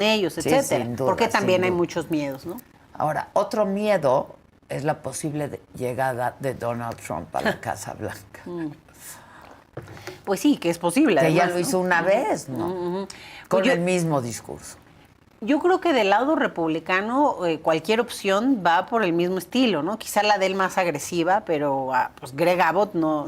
ellos, Sí, etcétera. sin duda, porque también sin hay duda. muchos miedos, ¿no? Ahora, otro miedo es la posible llegada de Donald Trump a la Casa Blanca. Pues sí, que es posible, Que además, ya lo ¿no? hizo una vez, ¿no? Con Pues el mismo discurso. yo creo que del lado republicano cualquier opción va por el mismo estilo, ¿no? Quizá la de él más agresiva, pero pues Greg Abbott no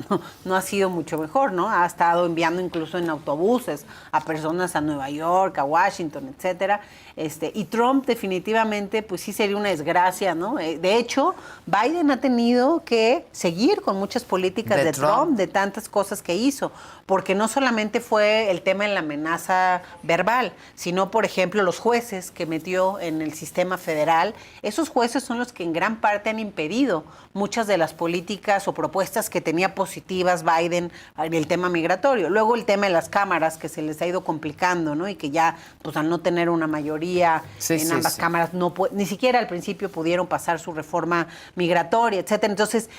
ha sido mucho mejor, ¿no? Ha estado enviando incluso en autobuses a personas a Nueva York, a Washington, etcétera. Y Trump definitivamente, pues sí sería una desgracia, ¿no? De hecho, Biden ha tenido que seguir con muchas políticas de Trump, de tantas cosas que hizo, porque no solamente fue el tema de la amenaza verbal, sino, por ejemplo, los jueces que metió en el sistema federal. Esos jueces son los que en gran parte han impedido muchas de las políticas o propuestas que tenía positivas Biden en el tema migratorio. Luego el tema de las cámaras, que se les ha ido complicando, ¿no? Y que ya, pues al no tener una mayoría en ambas cámaras, ni siquiera al principio pudieron pasar su reforma migratoria, etcétera. Entonces,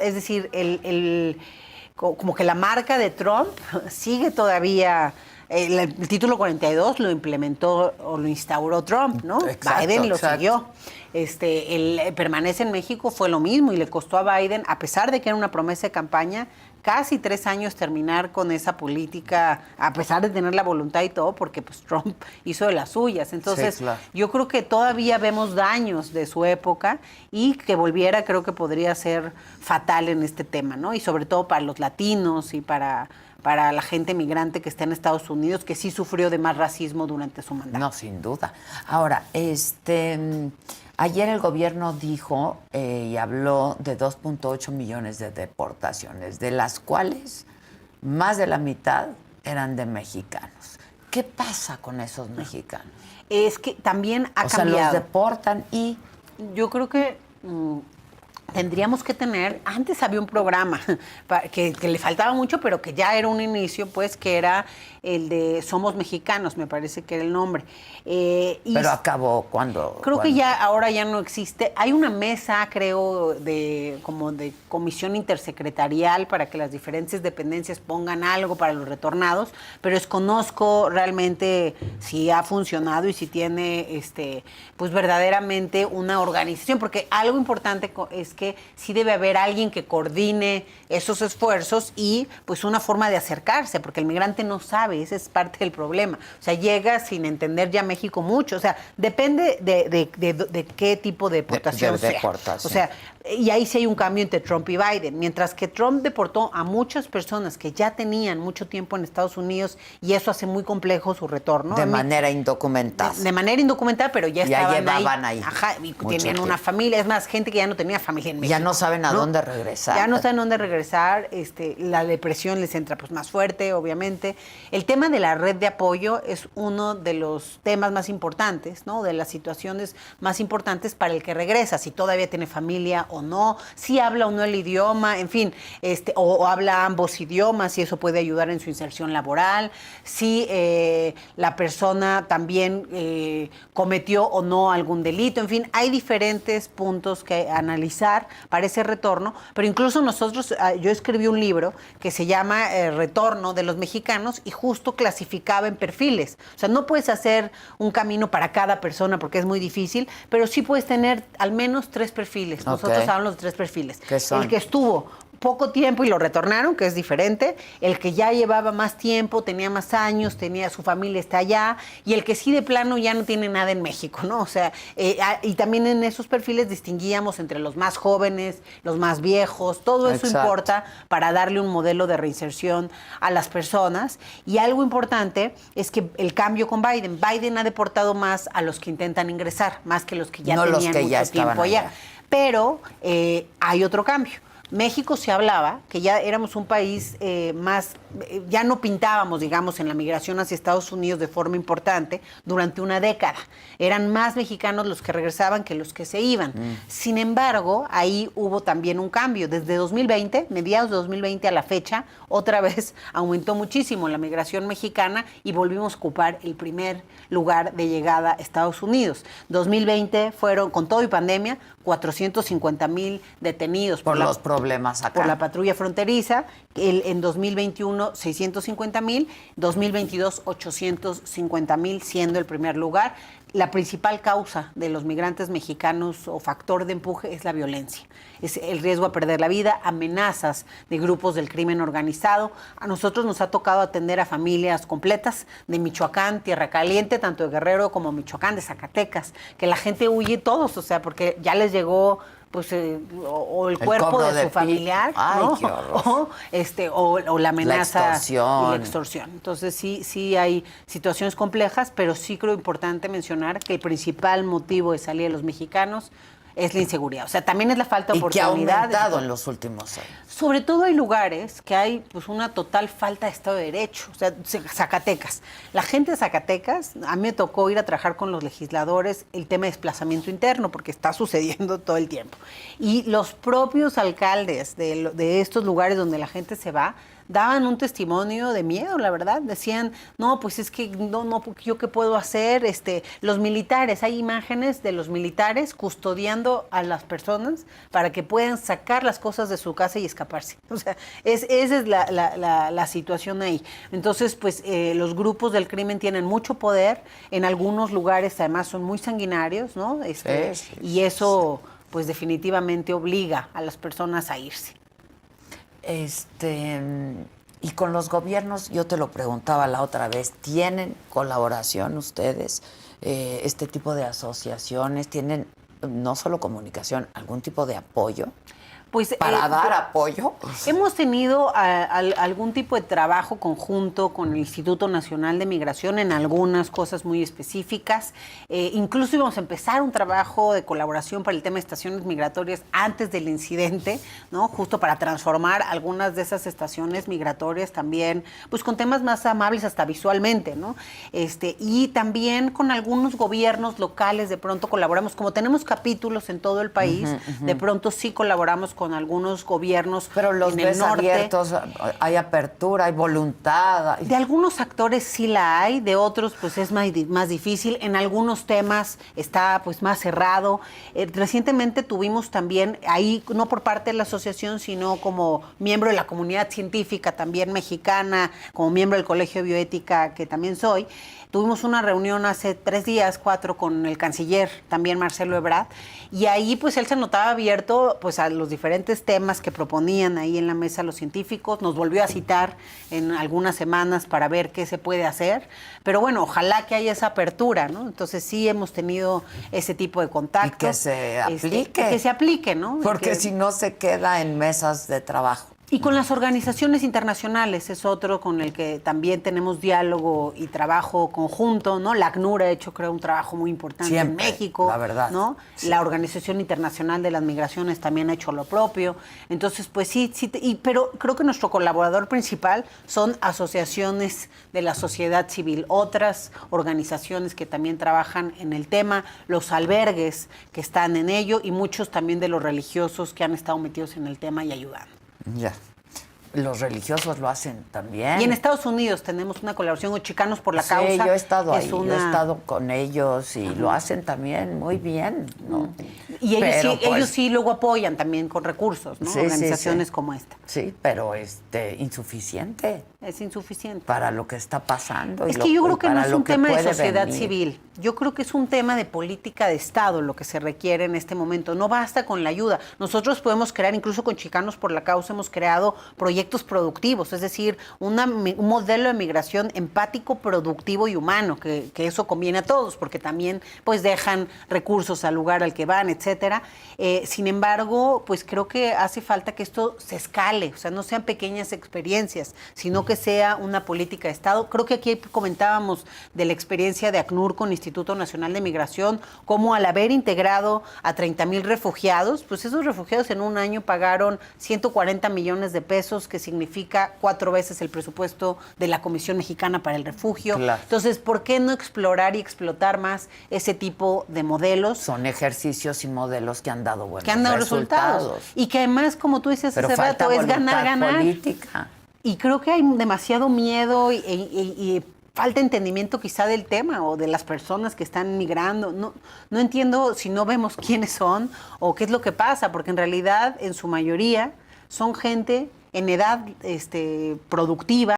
es decir, como que la marca de Trump sigue todavía. El título 42 lo implementó o lo instauró Trump, ¿no? Exacto, Biden lo siguió. El permanece en México fue lo mismo y le costó a Biden, a pesar de que era una promesa de campaña, casi 3 años terminar con esa política, a pesar de tener la voluntad y todo, porque pues Trump hizo de las suyas. Entonces, sí, claro. Yo creo que todavía vemos daños de su época y que volviera creo que podría ser fatal en este tema, ¿no? Y sobre todo para los latinos y para la gente migrante que está en Estados Unidos, que sí sufrió de más racismo durante su mandato. No, sin duda. Ahora, ayer el gobierno dijo y habló de 2.8 millones de deportaciones, de las cuales más de la mitad eran de mexicanos. ¿Qué pasa con esos mexicanos? Es que también ha cambiado. O sea, los deportan y... Yo creo que tendríamos que tener, antes había un programa que le faltaba mucho, pero que ya era un inicio, pues, que era el de Somos Mexicanos, me parece que era el nombre. Pero acabó cuando... Creo que ya ahora ya no existe. Hay una mesa, creo, como de comisión intersecretarial para que las diferentes dependencias pongan algo para los retornados, pero desconozco realmente si ha funcionado y si tiene, pues, verdaderamente una organización, porque algo importante es que sí debe haber alguien que coordine esos esfuerzos y pues una forma de acercarse, porque el migrante no sabe, ese es parte del problema. O sea, llega sin entender ya México mucho. O sea, depende de qué tipo de deportación sea. O sea, y ahí sí hay un cambio entre Trump y Biden. Mientras que Trump deportó a muchas personas que ya tenían mucho tiempo en Estados Unidos y eso hace muy complejo su retorno. De manera indocumentada. De manera indocumentada, pero ya estaban ahí. Ajá, y tenían una familia. Es más, gente que ya no tenía familia en México. Ya no saben a dónde regresar. Ya no saben dónde regresar. La depresión les entra pues más fuerte, obviamente. El tema de la red de apoyo es uno de los temas más importantes, ¿no? De las situaciones más importantes para el que regresa, si todavía tiene familia o no, si habla o no el idioma, en fin, o habla ambos idiomas, y eso puede ayudar en su inserción laboral, si la persona también cometió o no algún delito, en fin, hay diferentes puntos que analizar para ese retorno, pero incluso nosotros, yo escribí un libro que se llama Retorno de los Mexicanos y justo clasificaba en perfiles. O sea, no puedes hacer un camino para cada persona porque es muy difícil, pero sí puedes tener al menos 3 perfiles. Nosotros hablamos de 3 perfiles. ¿Qué son? El que estuvo poco tiempo y lo retornaron, que es diferente, el que ya llevaba más tiempo, tenía más años, tenía su familia está allá, y el que sí de plano ya no tiene nada en México, ¿no? O sea, y también en esos perfiles distinguíamos entre los más jóvenes, los más viejos, todo eso importa para darle un modelo de reinserción a las personas. Y algo importante es que el cambio con Biden ha deportado más a los que intentan ingresar, más que los que ya tenían mucho tiempo allá. Pero hay otro cambio. México se hablaba que ya éramos un país ya no pintábamos, digamos, en la migración hacia Estados Unidos de forma importante durante una década. Eran más mexicanos los que regresaban que los que se iban. Sin embargo, ahí hubo también un cambio. Desde 2020, mediados de 2020 a la fecha, otra vez aumentó muchísimo la migración mexicana y volvimos a ocupar el primer lugar de llegada a Estados Unidos. 2020 fueron, con todo y pandemia, 450,000 detenidos por los problemas problemas acá. Por la patrulla fronteriza, en 2021 650,000, 2022 850,000, siendo el primer lugar. La principal causa de los migrantes mexicanos o factor de empuje es la violencia. Es el riesgo a perder la vida, amenazas de grupos del crimen organizado. A nosotros nos ha tocado atender a familias completas de Michoacán, Tierra Caliente, tanto de Guerrero como Michoacán, de Zacatecas, que la gente huye todos, o sea, porque ya les llegó pues o el cuerpo de su familiar, ay, ¿no? qué horror. O la amenaza la extorsión. y la extorsión. Entonces sí hay situaciones complejas, pero sí creo importante mencionar que el principal motivo de salida de los mexicanos es la inseguridad. O sea, también es la falta de oportunidad. Y que ha aumentado en los últimos años. Sobre todo hay lugares que hay pues una total falta de Estado de Derecho. O sea, Zacatecas. La gente de Zacatecas, a mí me tocó ir a trabajar con los legisladores el tema de desplazamiento interno, porque está sucediendo todo el tiempo. Y los propios alcaldes de estos lugares donde la gente se va, daban un testimonio de miedo, la verdad. Decían, no, pues es que no, ¿yo qué puedo hacer? Los militares, hay imágenes de los militares custodiando a las personas para que puedan sacar las cosas de su casa y escaparse. O sea, esa es la situación ahí. Entonces, pues los grupos del crimen tienen mucho poder. En algunos lugares, además, son muy sanguinarios, ¿no? Y eso, pues definitivamente obliga a las personas a irse. Y con los gobiernos, yo te lo preguntaba la otra vez, ¿tienen colaboración ustedes? Este tipo de asociaciones, ¿tienen no solo comunicación, algún tipo de apoyo? Pues, ¿Para dar apoyo? Hemos tenido algún tipo de trabajo conjunto con el Instituto Nacional de Migración en algunas cosas muy específicas. Incluso íbamos a empezar un trabajo de colaboración para el tema de estaciones migratorias antes del incidente, ¿no? Justo para transformar algunas de esas estaciones migratorias también, pues con temas más amables hasta visualmente, ¿no? Y también con algunos gobiernos locales de pronto colaboramos, como tenemos capítulos en todo el país, de pronto sí colaboramos con algunos gobiernos. Pero los en el ves norte. abiertos, hay apertura, hay voluntad. De algunos actores sí la hay, de otros pues es más difícil. En algunos temas está pues más cerrado. Recientemente tuvimos también, ahí no por parte de la asociación, sino como miembro de la comunidad científica también mexicana, como miembro del Colegio de Bioética, que también soy, tuvimos una reunión hace 3 días, 4, con el canciller, también Marcelo Ebrard, y ahí pues él se notaba abierto pues a los diferentes temas que proponían ahí en la mesa los científicos. Nos volvió a citar en algunas semanas para ver qué se puede hacer, pero bueno, ojalá que haya esa apertura, ¿no? Entonces sí hemos tenido ese tipo de contactos. Y que se aplique. Que se aplique, ¿no? Porque si no se queda en mesas de trabajo. Y con las organizaciones internacionales es otro con el que también tenemos diálogo y trabajo conjunto, ¿no? La ACNUR ha hecho, creo, un trabajo muy importante Siempre, en México, la verdad. ¿no? Sí. La Organización Internacional de las Migraciones también ha hecho lo propio. Entonces, pues sí, pero creo que nuestro colaborador principal son asociaciones de la sociedad civil, otras organizaciones que también trabajan en el tema, los albergues que están en ello y muchos también de los religiosos que han estado metidos en el tema y ayudando. Ya. Los religiosos lo hacen también. Y en Estados Unidos tenemos una colaboración con Chicanos por la Causa. Sí, yo he estado ahí, yo he estado con ellos y lo hacen también muy bien, ¿no? Y ellos sí luego apoyan también con recursos, ¿no? Sí, organizaciones como esta. Sí, pero insuficiente. Es insuficiente. Para lo que está pasando. Es que yo creo que no es un tema de sociedad civil. Yo creo que es un tema de política de Estado lo que se requiere en este momento. No basta con la ayuda. Nosotros podemos crear, incluso con Chicanos por la Causa, hemos creado proyectos productivos, es decir, un modelo de migración empático, productivo y humano, que eso conviene a todos, porque también pues dejan recursos al lugar al que van, etcétera. Sin embargo, pues creo que hace falta que esto se escale, o sea, no sean pequeñas experiencias, sino que sea una política de Estado. Creo que aquí comentábamos de la experiencia de ACNUR con Instituto Nacional de Migración, cómo al haber integrado a 30,000 refugiados, pues esos refugiados en un año pagaron 140 millones de pesos, que significa 4 veces el presupuesto de la Comisión Mexicana para el Refugio. Claro. Entonces, ¿por qué no explorar y explotar más ese tipo de modelos? Son ejercicios y modelos que han dado buenos que han dado resultados. Y que además, como tú dices hace rato, es ganar. Política. Y creo que hay demasiado miedo y falta entendimiento quizá del tema o de las personas que están migrando. No entiendo si no vemos quiénes son o qué es lo que pasa, porque en realidad, en su mayoría, son gente en edad productiva.